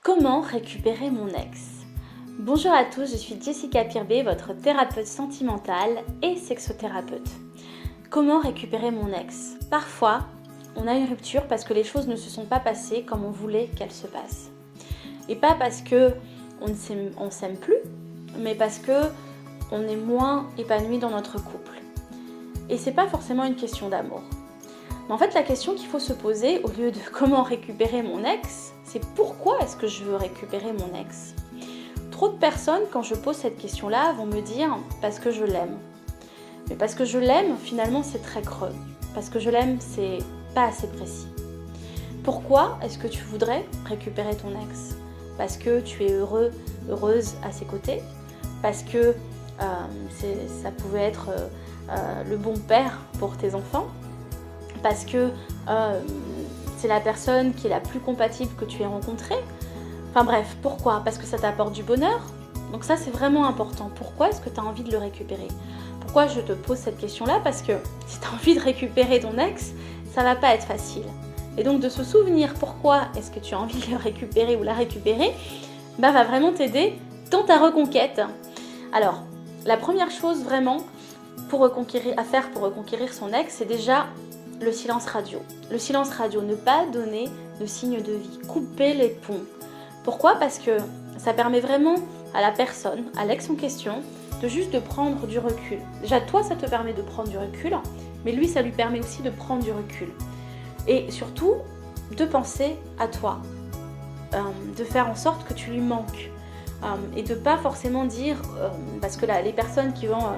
Comment récupérer mon ex? Bonjour à tous, je suis Jessica Pirbet, votre thérapeute sentimentale et sexothérapeute. Comment récupérer mon ex? Parfois, on a une rupture parce que les choses ne se sont pas passées comme on voulait qu'elles se passent. Et pas parce que on s'aime plus, mais parce que on est moins épanoui dans notre couple. Et c'est pas forcément une question d'amour. Mais en fait, la question qu'il faut se poser, au lieu de comment récupérer mon ex, c'est pourquoi est-ce que je veux récupérer mon ex? Trop de personnes, quand je pose cette question-là, vont me dire « parce que je l'aime ». Mais parce que je l'aime, finalement, c'est très creux. Parce que je l'aime, c'est pas assez précis. Pourquoi est-ce que tu voudrais récupérer ton ex? Parce que tu es heureux, heureuse à ses côtés? Parce que ça pouvait être le bon père pour tes enfants? Parce que c'est la personne qui est la plus compatible que tu aies rencontrée? Enfin bref, pourquoi? Parce que ça t'apporte du bonheur? Donc ça, c'est vraiment important. Pourquoi est-ce que tu as envie de le récupérer? Pourquoi je te pose cette question-là? Parce que si tu as envie de récupérer ton ex, ça va pas être facile. Et donc de se souvenir pourquoi est-ce que tu as envie de le récupérer ou la récupérer, va vraiment t'aider dans ta reconquête. Alors, la première chose vraiment à faire pour reconquérir son ex, c'est déjà le silence radio. Le silence radio, ne pas donner de signe de vie, couper les ponts. Pourquoi? Parce que ça permet vraiment à la personne, à l'ex en question, de prendre du recul. Déjà, toi, ça te permet de prendre du recul, mais lui, ça lui permet aussi de prendre du recul. Et surtout, de penser à toi, de faire en sorte que tu lui manques. Et de pas forcément dire, parce que là, les personnes qui vont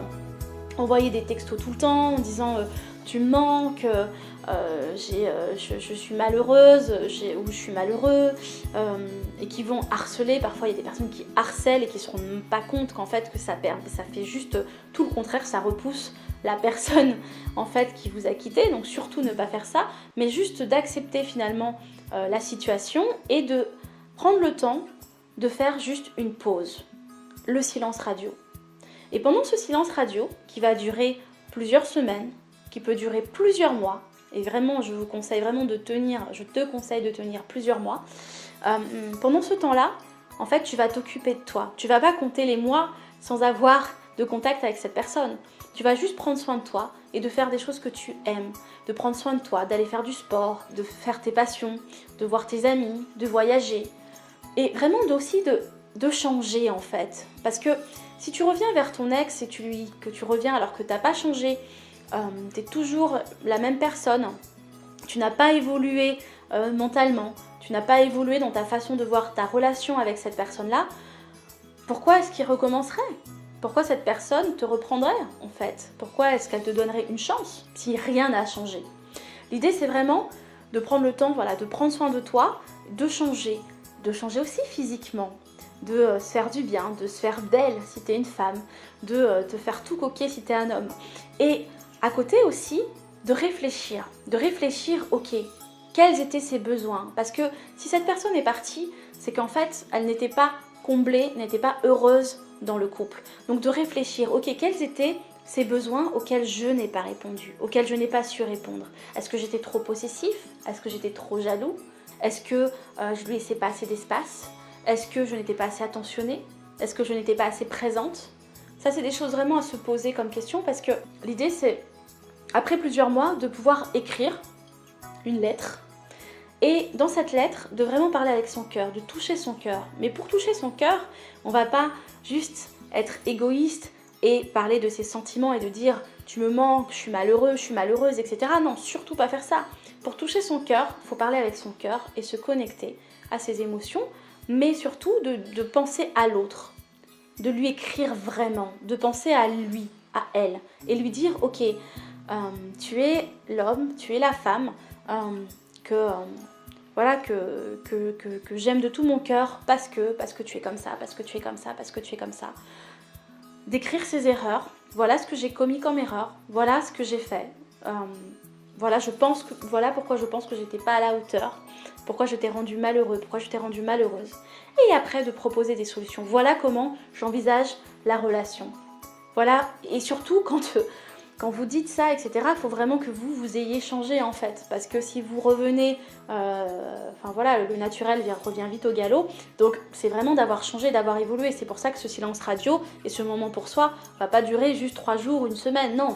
envoyer des textos tout le temps en disant tu me manques, je suis malheureuse ou je suis malheureux, et qui vont harceler. Parfois il y a des personnes qui harcèlent et qui ne se rendent pas compte qu'en fait que ça fait juste tout le contraire, ça repousse la personne en fait qui vous a quitté. Donc surtout ne pas faire ça, mais juste d'accepter finalement la situation et de prendre le temps de faire juste une pause, le silence radio. Et pendant ce silence radio qui va durer plusieurs semaines, qui peut durer plusieurs mois, et vraiment je te conseille de tenir plusieurs mois, pendant ce temps-là, en fait tu vas t'occuper de toi. Tu vas pas compter les mois sans avoir de contact avec cette personne. Tu vas juste prendre soin de toi et de faire des choses que tu aimes, de prendre soin de toi, d'aller faire du sport, de faire tes passions, de voir tes amis, de voyager. Et vraiment aussi de changer en fait. Parce que si tu reviens vers ton ex et que tu reviens alors que tu n'as pas changé, tu es toujours la même personne, tu n'as pas évolué mentalement, tu n'as pas évolué dans ta façon de voir ta relation avec cette personne-là, pourquoi est-ce qu'il recommencerait? Pourquoi cette personne te reprendrait en fait? Pourquoi est-ce qu'elle te donnerait une chance si rien n'a changé? L'idée c'est vraiment de prendre le temps, de prendre soin de toi, de changer aussi physiquement, de se faire du bien, de se faire d'elle si tu es une femme, de te faire tout coquet si tu es un homme. Et à côté aussi, de réfléchir, ok, quels étaient ses besoins? Parce que si cette personne est partie, c'est qu'en fait, elle n'était pas comblée, n'était pas heureuse dans le couple. Donc de réfléchir, ok, quels étaient ces besoins auxquels je n'ai pas répondu, auxquels je n'ai pas su répondre? Est-ce que j'étais trop possessif? Est-ce que j'étais trop jaloux? Est-ce que je lui laissais pas assez d'espace? Est-ce que je n'étais pas assez attentionnée? Est-ce que je n'étais pas assez présente? Ça, c'est des choses vraiment à se poser comme question, parce que l'idée, c'est, après plusieurs mois, de pouvoir écrire une lettre. Et dans cette lettre, de vraiment parler avec son cœur, de toucher son cœur. Mais pour toucher son cœur, on va pas juste être égoïste et parler de ses sentiments et de dire « tu me manques, je suis malheureux, je suis malheureuse », etc. Non, surtout pas faire ça. Pour toucher son cœur, il faut parler avec son cœur et se connecter à ses émotions, mais surtout de penser à l'autre, de lui écrire vraiment, de penser à lui, à elle, et lui dire « ok, tu es l'homme, tu es la femme que j'aime de tout mon cœur parce que tu es comme ça, parce que tu es comme ça, parce que tu es comme ça. » D'écrire ses erreurs, voilà ce que j'ai commis comme erreur, voilà ce que j'ai fait, voilà pourquoi je pense que j'étais pas à la hauteur, pourquoi je t'ai rendu malheureux, pourquoi je t'ai rendue malheureuse. Et après de proposer des solutions. Voilà comment j'envisage la relation. Voilà, et surtout quand quand vous dites ça, etc., il faut vraiment que vous ayez changé en fait. Parce que si vous revenez, enfin voilà, le naturel revient vite au galop. Donc c'est vraiment d'avoir changé, d'avoir évolué. C'est pour ça que ce silence radio et ce moment pour soi va pas durer juste 3 jours, une semaine. Non,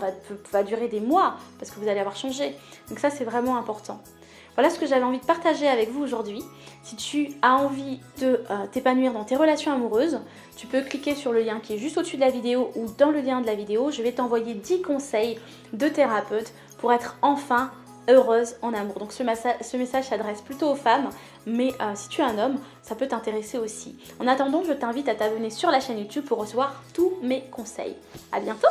va durer des mois parce que vous allez avoir changé. Donc ça, c'est vraiment important. Voilà ce que j'avais envie de partager avec vous aujourd'hui. Si tu as envie de t'épanouir dans tes relations amoureuses, tu peux cliquer sur le lien qui est juste au-dessus de la vidéo ou dans le lien de la vidéo. Je vais t'envoyer 10 conseils de thérapeute pour être enfin heureuse en amour. Donc ce message s'adresse plutôt aux femmes, mais si tu es un homme, ça peut t'intéresser aussi. En attendant, je t'invite à t'abonner sur la chaîne YouTube pour recevoir tous mes conseils. À bientôt!